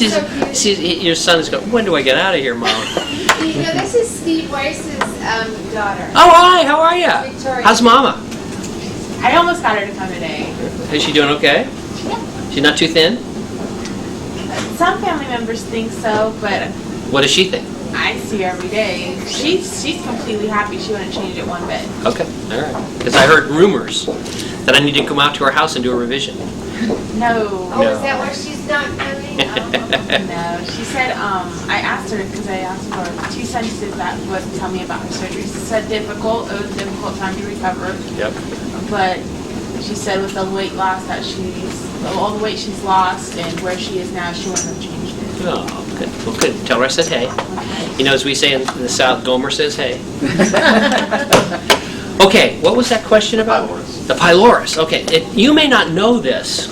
so cute. Your son is going, when do I get out of here, Mom? This is Steve Weiss's daughter. Oh, hi, how are you? Victoria. How's Mama? I almost got her to come today. Is she doing okay? Yeah. She's not too thin? Some family members think so, but What does she think? I see her every day. She's completely happy. She wouldn't change it one bit. Okay, all right. Because I heard rumors that I need to come out to her house and do a revision. No. Oh, is that why she's not coming? No. She said, I asked her, because I asked for 2 sentences that would tell me about her surgery. She said it was a difficult time to recover. Yep. But she said with the weight loss that all the weight she's lost and where she is now, she wouldn't have changed it. Oh, good. Well, good. Tell her I said hey. As we say in the South, Gomer says hey. Okay, what was that question about? Pylorus. The pylorus. Okay, you may not know this,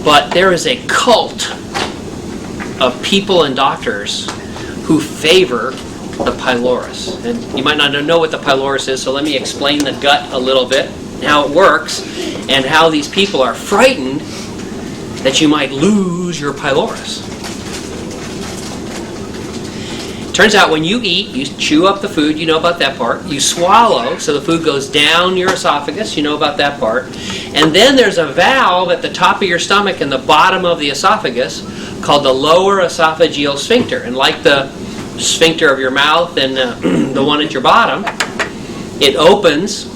but there is a cult of people and doctors who favor the pylorus. And you might not know what the pylorus is, so let me explain the gut a little bit, and how it works, and how these people are frightened that you might lose your pylorus. Turns out when you eat, you chew up the food, you know about that part. You swallow, so the food goes down your esophagus, you know about that part. And then there's a valve at the top of your stomach and the bottom of the esophagus called the lower esophageal sphincter. And like the sphincter of your mouth and the one at your bottom, it opens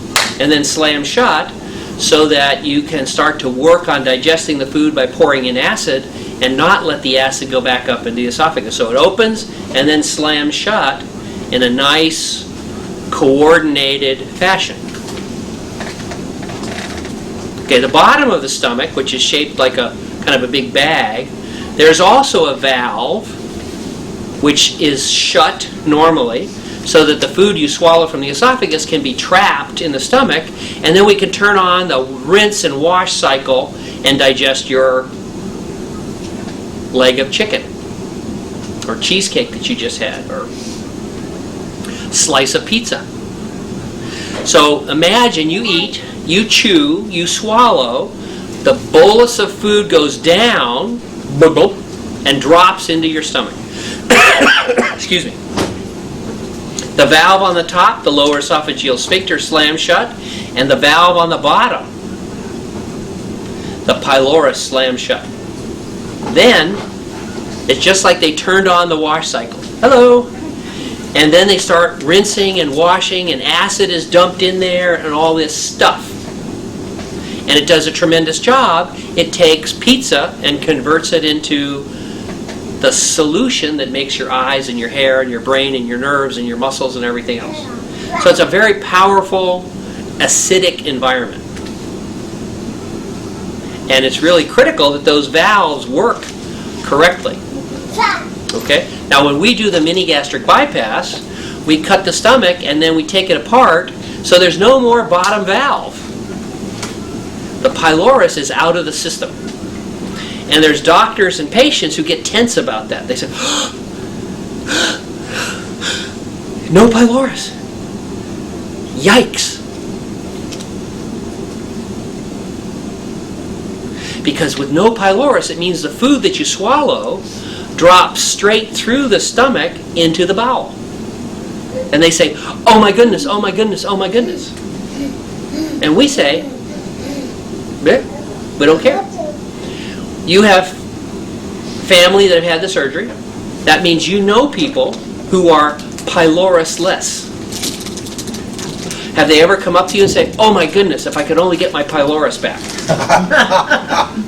and then slams shut so that you can start to work on digesting the food by pouring in acid and not let the acid go back up into the esophagus. So it opens and then slams shut in a nice, coordinated fashion. Okay, the bottom of the stomach, which is shaped like a kind of a big bag, there's also a valve which is shut normally so that the food you swallow from the esophagus can be trapped in the stomach, and then we can turn on the rinse and wash cycle and digest your leg of chicken or cheesecake that you just had or slice of pizza. So imagine you eat, you chew, you swallow, the bolus of food goes down and drops into your stomach. Excuse me. The valve on the top, the lower esophageal sphincter, slams shut, and the valve on the bottom, the pylorus, slams shut. Then, it's just like they turned on the wash cycle. Hello! And then they start rinsing and washing, and acid is dumped in there, and all this stuff. And it does a tremendous job. It takes pizza and converts it into the solution that makes your eyes and your hair and your brain and your nerves and your muscles and everything else. So it's a very powerful, acidic environment. And it's really critical that those valves work correctly. Okay? Now when we do the mini gastric bypass, we cut the stomach and then we take it apart, so there's no more bottom valve. The pylorus is out of the system. And there's doctors and patients who get tense about that. They say, no pylorus. Yikes. Because with no pylorus, it means the food that you swallow drops straight through the stomach into the bowel. And they say, oh my goodness, oh my goodness, oh my goodness. And we say, we don't care. You have family that have had the surgery. That means you know people who are pylorus-less. Have they ever come up to you and say, oh my goodness, if I could only get my pylorus back.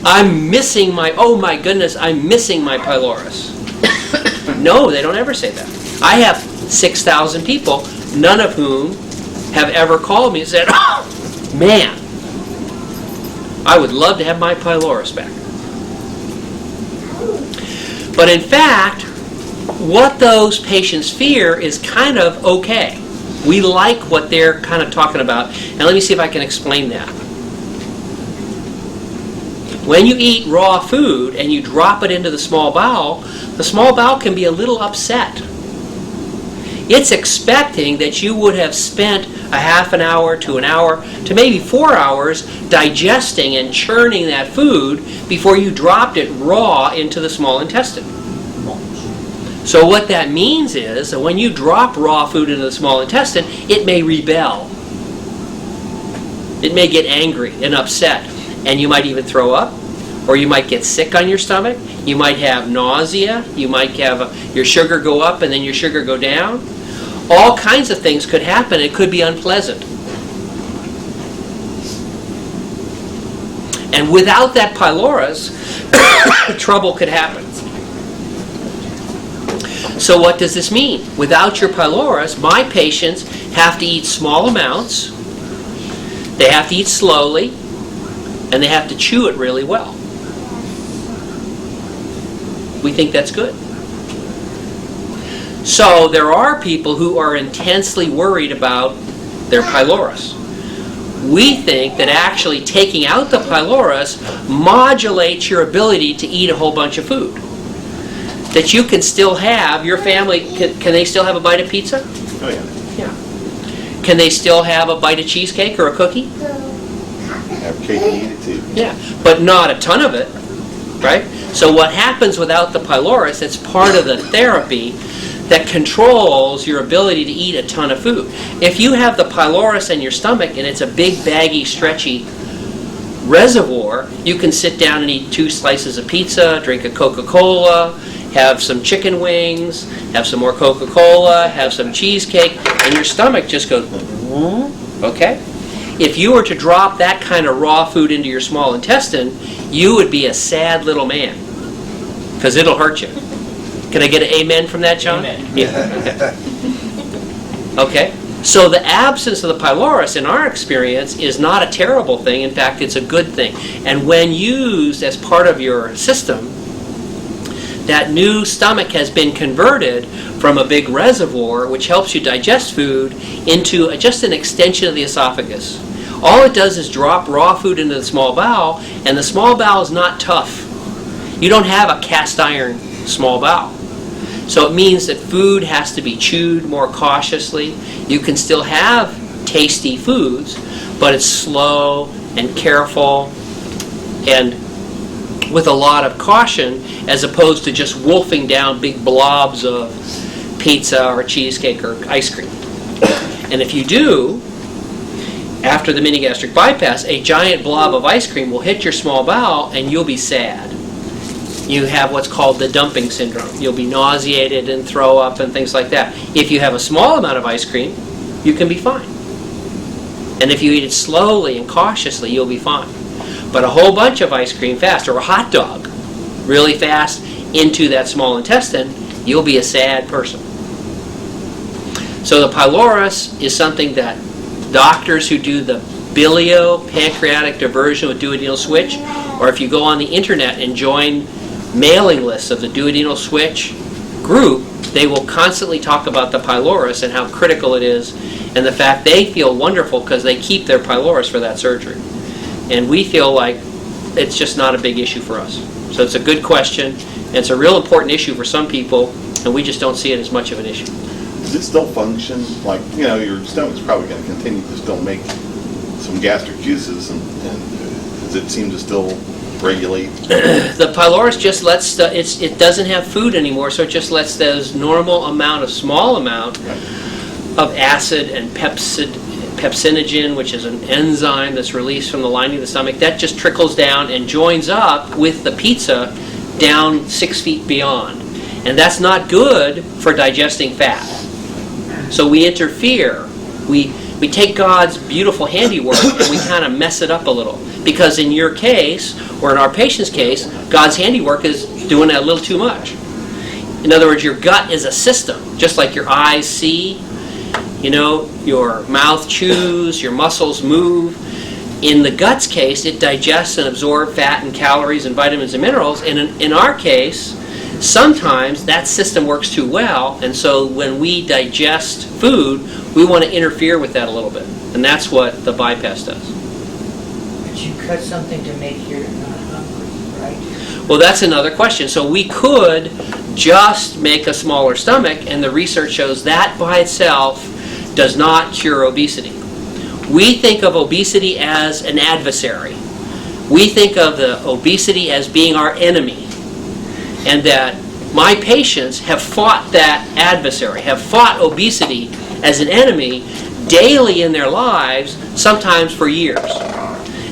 I'm missing my, oh my goodness, I'm missing my pylorus. No, they don't ever say that. I have 6,000 people, none of whom have ever called me and said, oh man, I would love to have my pylorus back. But in fact, what those patients fear is kind of okay. We like what they're kind of talking about. And let me see if I can explain that. When you eat raw food and you drop it into the small bowel can be a little upset. It's expecting that you would have spent a half an hour to an hour to maybe 4 hours digesting and churning that food before you dropped it raw into the small intestine. So what that means is that when you drop raw food into the small intestine, it may rebel. It may get angry and upset, and you might even throw up, or you might get sick on your stomach. You might have nausea. You might have your sugar go up and then your sugar go down. All kinds of things could happen. It could be unpleasant. And without that pylorus, trouble could happen. So what does this mean? Without your pylorus, my patients have to eat small amounts, they have to eat slowly, and they have to chew it really well. We think that's good. So there are people who are intensely worried about their pylorus. We think that actually taking out the pylorus modulates your ability to eat a whole bunch of food. That you can still have, your family, can they still have a bite of pizza? Oh, yeah. Yeah. Can they still have a bite of cheesecake or a cookie? Have cake and eat it too. Yeah, but not a ton of it, right? So what happens without the pylorus, it's part of the therapy that controls your ability to eat a ton of food. If you have the pylorus in your stomach and it's a big, baggy, stretchy reservoir, you can sit down and eat 2 slices of pizza, drink a Coca-Cola, have some chicken wings, have some more Coca-Cola, have some cheesecake, and your stomach just goes, okay? If you were to drop that kind of raw food into your small intestine, you would be a sad little man, because it'll hurt you. Can I get an amen from that, John? Amen. Yeah. Okay. So the absence of the pylorus, in our experience, is not a terrible thing. In fact, it's a good thing. And when used as part of your system, that new stomach has been converted from a big reservoir, which helps you digest food, into just an extension of the esophagus. All it does is drop raw food into the small bowel, and the small bowel is not tough. You don't have a cast iron small bowel. So it means that food has to be chewed more cautiously. You can still have tasty foods, but it's slow and careful and with a lot of caution, as opposed to just wolfing down big blobs of pizza or cheesecake or ice cream. And if you do, after the mini gastric bypass, a giant blob of ice cream will hit your small bowel and you'll be sad. You have what's called the dumping syndrome. You'll be nauseated and throw up and things like that. If you have a small amount of ice cream, you can be fine. And if you eat it slowly and cautiously, you'll be fine. But a whole bunch of ice cream fast, or a hot dog really fast into that small intestine, you'll be a sad person. So the pylorus is something that doctors who do the bilio-pancreatic diversion with duodenal switch, or if you go on the internet and join mailing lists of the duodenal switch group, they will constantly talk about the pylorus and how critical it is, and the fact they feel wonderful because they keep their pylorus for that surgery. And we feel like it's just not a big issue for us. So it's a good question, and it's a real important issue for some people, and we just don't see it as much of an issue. Does it still function? Like, your stomach's probably going to continue to still make some gastric juices, and does it seem to still regulate? The pylorus just lets it doesn't have food anymore, so it just lets those small amount of acid and pepsinogen, which is an enzyme that's released from the lining of the stomach, that just trickles down and joins up with the pizza down 6 feet beyond. And that's not good for digesting fat. So we interfere. We take God's beautiful handiwork and we kind of mess it up a little. Because in your case, or in our patient's case, God's handiwork is doing a little too much. In other words, your gut is a system. Just like your eyes see, your mouth chews, your muscles move. In the gut's case, it digests and absorbs fat and calories and vitamins and minerals. And in our case, sometimes that system works too well, and so when we digest food, we want to interfere with that a little bit. And that's what the bypass does. But you cut something to make you not hungry, right? Well, that's another question. So we could just make a smaller stomach, and the research shows that by itself does not cure obesity. We think of obesity as an adversary. We think of the obesity as being our enemy, and that my patients have fought that adversary, have fought obesity as an enemy daily in their lives, sometimes for years.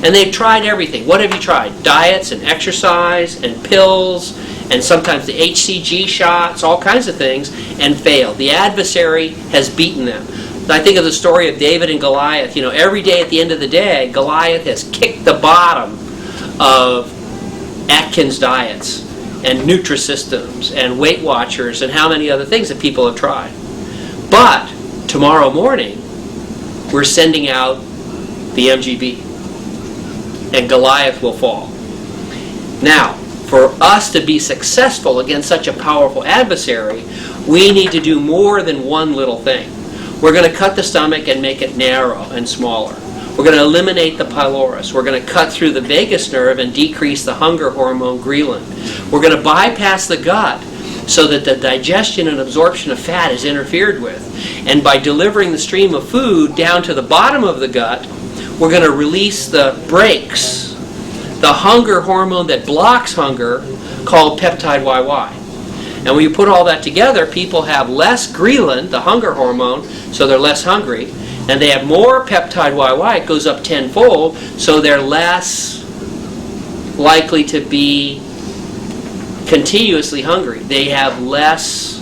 And they've tried everything. What have you tried? Diets and exercise and pills and sometimes the HCG shots, all kinds of things, and failed. The adversary has beaten them. I think of the story of David and Goliath. Every day at the end of the day, Goliath has kicked the bottom of Atkins diets and Nutrisystems and Weight Watchers and how many other things that people have tried. But tomorrow morning, we're sending out the MGB, and Goliath will fall. Now, for us to be successful against such a powerful adversary, we need to do more than one little thing. We're going to cut the stomach and make it narrow and smaller. We're going to eliminate the pylorus. We're going to cut through the vagus nerve and decrease the hunger hormone ghrelin. We're going to bypass the gut so that the digestion and absorption of fat is interfered with. And by delivering the stream of food down to the bottom of the gut, we're going to release the brakes, the hunger hormone that blocks hunger, called peptide YY. And when you put all that together, people have less ghrelin, the hunger hormone, so they're less hungry, and they have more peptide YY, it goes up tenfold, so they're less likely to be continuously hungry. They have less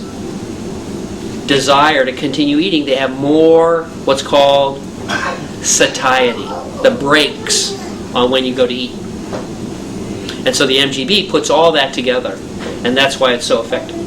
desire to continue eating. They have more what's called satiety, the brakes on when you go to eat. And so the MGB puts all that together, and that's why it's so effective.